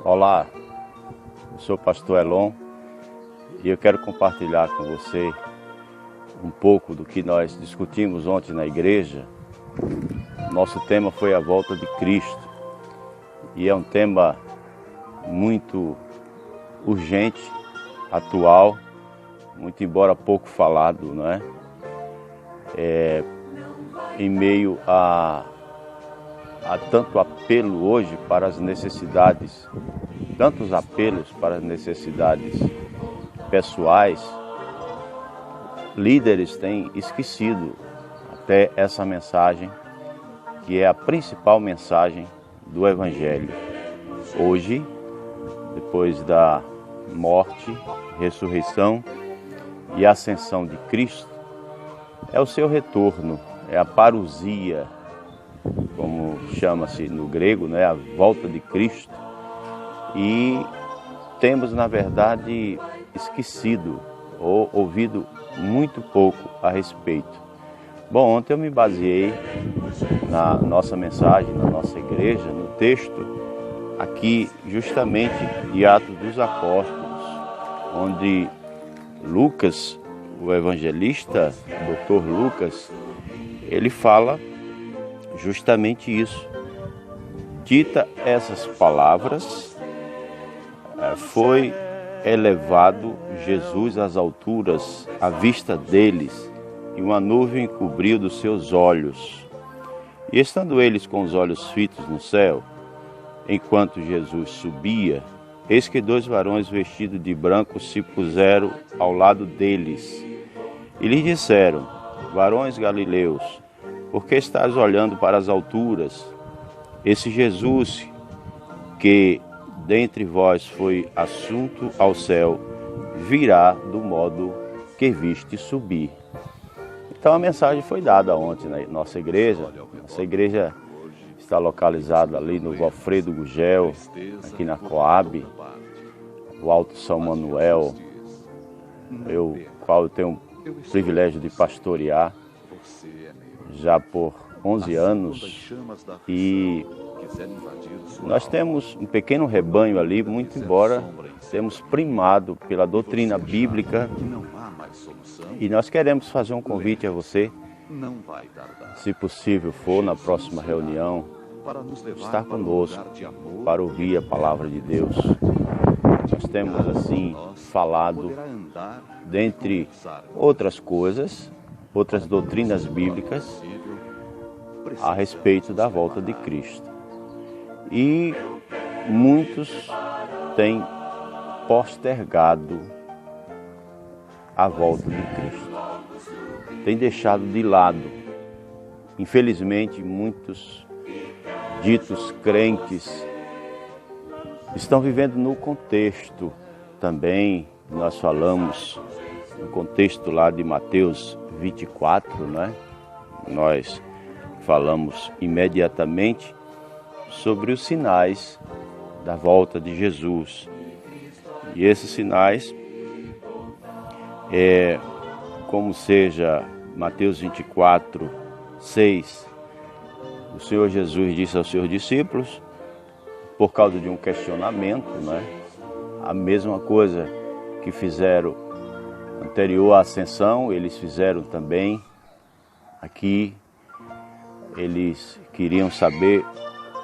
Olá, eu sou o pastor Elon e eu quero compartilhar com você um pouco do que nós discutimos ontem na igreja. Nosso tema foi a volta de Cristo e é um tema muito urgente, atual, muito embora pouco falado, não é? Em meio a tanto apelo hoje para as necessidades, tantos apelos para as necessidades pessoais, líderes têm esquecido até essa mensagem, que é a principal mensagem do Evangelho. Hoje, depois da morte, ressurreição e ascensão de Cristo, é o seu retorno, é a parousia, como chama-se no grego, né? A volta de Cristo. E temos, na verdade, esquecido ou ouvido muito pouco a respeito. Bom, ontem eu me baseei na nossa mensagem, na nossa igreja, no texto aqui justamente de Atos dos Apóstolos, onde Lucas, o evangelista, o Dr. Lucas, ele fala justamente isso. Dita essas palavras, foi elevado Jesus às alturas à vista deles, e uma nuvem cobriu dos seus olhos. E estando eles com os olhos fitos no céu, enquanto Jesus subia, eis que dois varões vestidos de branco se puseram ao lado deles. E lhes disseram: varões galileus, por que estás olhando para as alturas? Esse Jesus que dentre vós foi assunto ao céu, virá do modo que viste subir. Então a mensagem foi dada ontem na nossa igreja. Nossa igreja está localizada ali no Valfredo Gugel, aqui na Coab, o Alto São Manuel, qual eu tenho o privilégio de pastorear já por 11 anos, e nós temos um pequeno rebanho ali, muito embora temos primado pela doutrina bíblica, e nós queremos fazer um convite a você, se possível for, na próxima reunião, estar conosco para ouvir a palavra de Deus. Nós temos assim falado, dentre outras coisas, outras doutrinas bíblicas, a respeito da volta de Cristo. E muitos têm postergado a volta de Cristo, têm deixado de lado. Infelizmente, muitos ditos crentes estão vivendo no contexto também, nós falamos no contexto lá de Mateus 24, né? Nós falamos imediatamente sobre os sinais da volta de Jesus. E esses sinais, como seja Mateus 24, 6, o Senhor Jesus disse aos seus discípulos, por causa de um questionamento, né? A mesma coisa que fizeram anterior à ascensão, eles fizeram também aqui. Eles queriam saber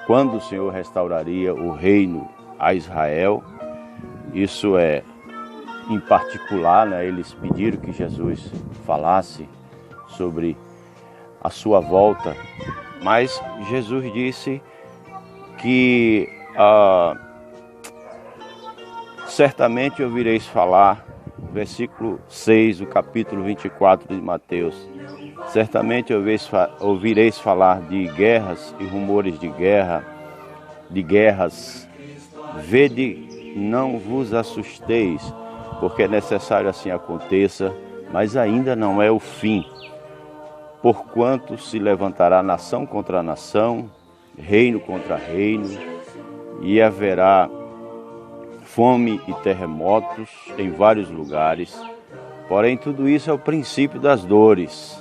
quando o Senhor restauraria o reino a Israel. Isso em particular, né? Eles pediram que Jesus falasse sobre a sua volta, mas Jesus disse que certamente ouvireis falar, versículo 6 do capítulo 24 de Mateus, certamente ouvireis falar de guerras e rumores de guerras. Vede, não vos assusteis, porque é necessário assim aconteça, mas ainda não é o fim. Porquanto se levantará nação contra nação, reino contra reino, e haverá fome e terremotos em vários lugares. Porém, tudo isso é o princípio das dores.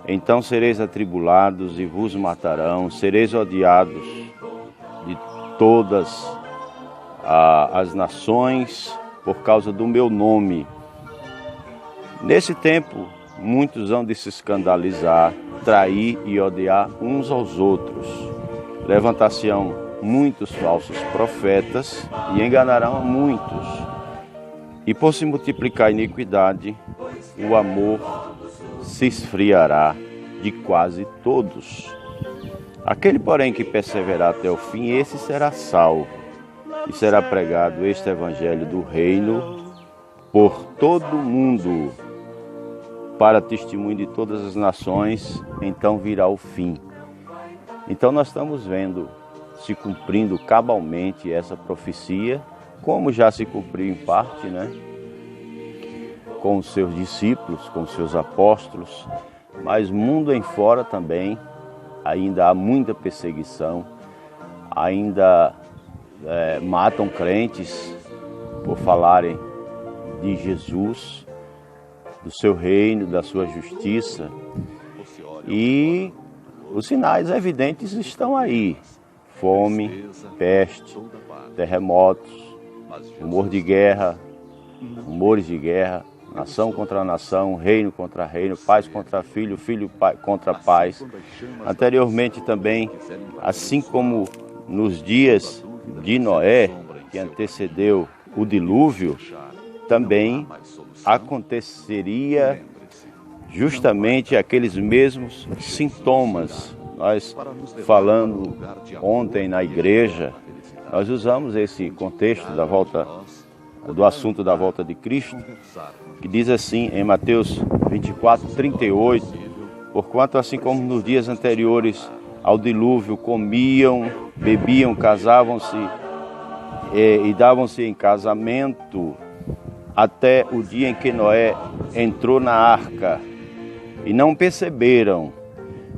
Então sereis atribulados e vos matarão, sereis odiados de todas as nações por causa do meu nome. Nesse tempo, muitos hão de se escandalizar, trair e odiar uns aos outros. Levantar-se-ão muitos falsos profetas e enganarão a muitos. E por se multiplicar a iniquidade, o amor se esfriará de quase todos. Aquele, porém, que perseverar até o fim, esse será salvo. E será pregado este evangelho do reino por todo o mundo, para testemunho de todas as nações, então virá o fim. Então nós estamos vendo se cumprindo cabalmente essa profecia, como já se cumpriu em parte, né? Com os seus discípulos, com os seus apóstolos, mas mundo em fora também ainda há muita perseguição, ainda matam crentes por falarem de Jesus, do seu reino, da sua justiça. E os sinais evidentes estão aí: fome, peste, terremotos, rumores de guerra, nação contra nação, reino contra reino, pais contra filho, filho contra pais. Anteriormente também, assim como nos dias de Noé, que antecedeu o dilúvio, também aconteceria justamente aqueles mesmos sintomas. Nós, falando ontem na igreja, nós usamos esse contexto do assunto da volta de Cristo, que diz assim em Mateus 24:38, porquanto assim como nos dias anteriores ao dilúvio comiam, bebiam, casavam-se e davam-se em casamento até o dia em que Noé entrou na arca, e não perceberam,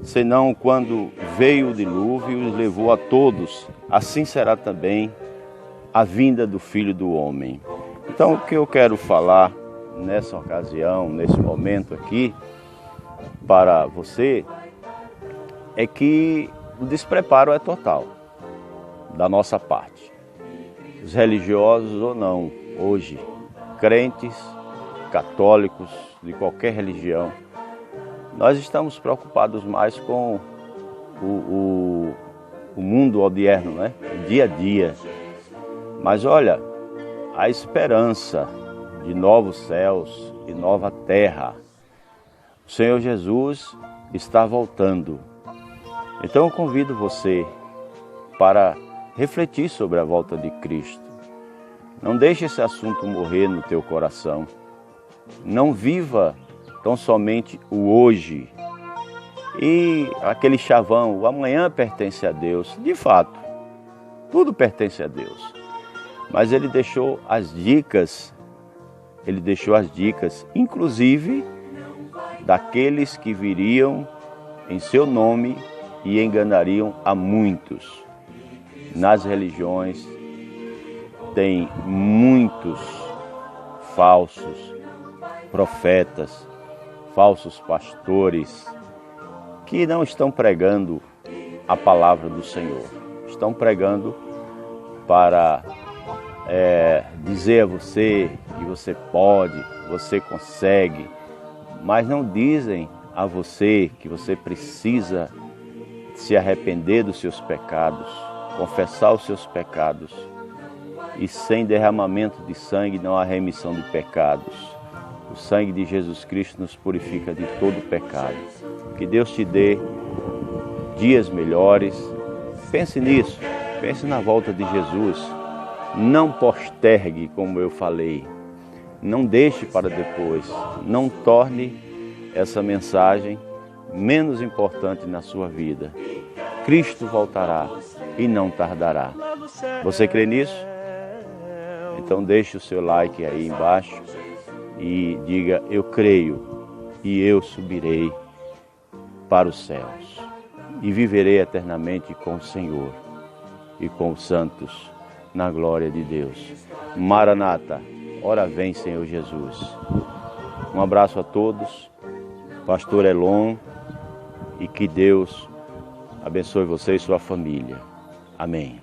senão quando veio o dilúvio e os levou a todos, assim será também a vinda do Filho do Homem. Então, o que eu quero falar nessa ocasião, nesse momento aqui, para você, é que o despreparo é total da nossa parte. Os religiosos ou não, hoje, crentes, católicos, de qualquer religião, nós estamos preocupados mais com o mundo odierno, né? O dia a dia. Mas olha, a esperança de novos céus e nova terra. O Senhor Jesus está voltando. Então eu convido você para refletir sobre a volta de Cristo. Não deixe esse assunto morrer no teu coração. Não viva tão somente o hoje. E aquele chavão, o amanhã pertence a Deus. De fato, tudo pertence a Deus. Mas Ele deixou as dicas, inclusive daqueles que viriam em seu nome e enganariam a muitos. Nas religiões tem muitos falsos profetas, falsos pastores, que não estão pregando a palavra do Senhor. Estão pregando para dizer a você que você pode, você consegue, mas não dizem a você que você precisa se arrepender dos seus pecados, confessar os seus pecados. E sem derramamento de sangue não há remissão de pecados. O sangue de Jesus Cristo nos purifica de todo pecado. Que Deus te dê dias melhores. Pense nisso, pense na volta de Jesus. Não postergue, como eu falei. Não deixe para depois. Não torne essa mensagem menos importante na sua vida. Cristo voltará e não tardará. Você crê nisso? Então deixe o seu like aí embaixo e diga: eu creio e eu subirei para os céus e viverei eternamente com o Senhor e com os santos na glória de Deus. Maranata, ora vem, Senhor Jesus. Um abraço a todos. Pastor Elon, e que Deus abençoe você e sua família. Amém.